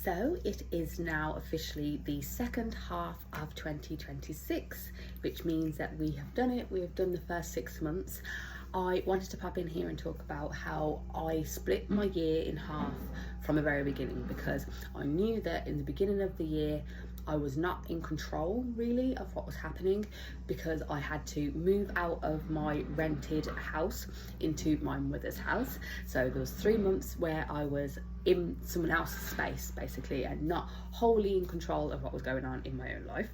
So it is now officially the second half of 2026, which means that we have done it. We have done the first 6 months. I wanted to pop in here and talk about how I split my year in half from the very beginning, because I knew that in the beginning of the year I was not in control really of what was happening, because I had to move out of my rented house into my mother's house. So there was 3 months where I was in someone else's space basically, and not wholly in control of what was going on in my own life.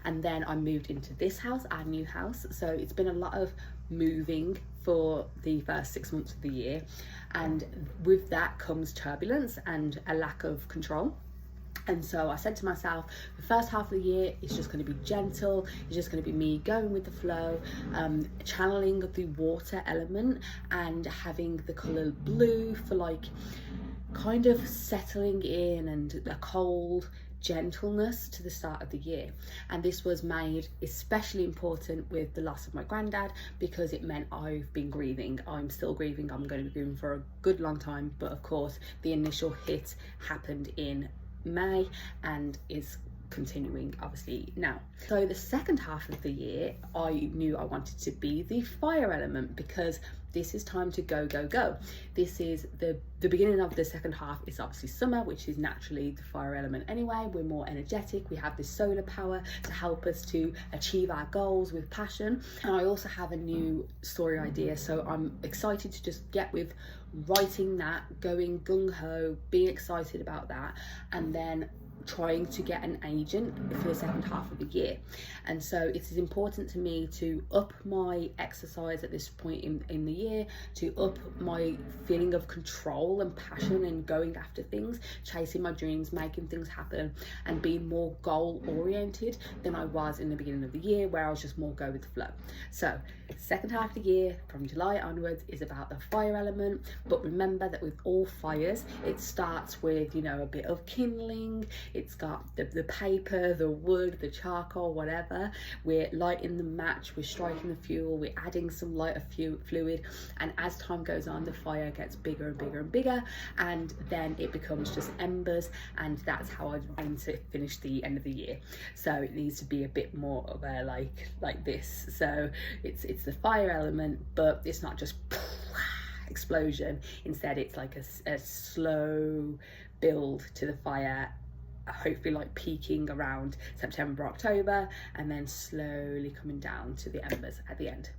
And then I moved into this house, our new house. So it's been a lot of moving for the first 6 months of the year, and with that comes turbulence and a lack of control. And so I said to myself, the first half of the year is just going to be gentle. It's just going to be me going with the flow, channeling the water element and having the colour blue for like kind of settling in and a cold gentleness to the start of the year. And this was made especially important with the loss of my granddad, because it meant I've been grieving. I'm still grieving. I'm going to be grieving for a good long time, but of course the initial hit happened in May and is continuing obviously now. So the second half of the year I knew I wanted to be the fire element, because this is time to go. This is the beginning of the second half. Is obviously summer, which is naturally the fire element anyway. We're more energetic, we have this solar power to help us to achieve our goals with passion. And I also have a new story idea, so I'm excited to just get with writing that, going gung-ho, being excited about that, and then trying to get an agent for the second half of the year. And so it is important to me to up my exercise at this point in the year, to up my feeling of control and passion and going after things, chasing my dreams, making things happen, and being more goal oriented than I was in the beginning of the year, where I was just more go with the flow. So second half of the year from July onwards is about the fire element. But remember that with all fires, it starts with, you know, a bit of kindling. It's got the paper, the wood, the charcoal, whatever. We're lighting the match, we're striking the fuel, we're adding some lighter fluid, and as time goes on the fire gets bigger and bigger and bigger, and then it becomes just embers. And that's how I aim to finish the end of the year. So it needs to be a bit more of a like this. So it's the fire element, but it's not just explosion. Instead it's like a slow build to the fire, hopefully like peaking around September, October, and then slowly coming down to the embers at the end.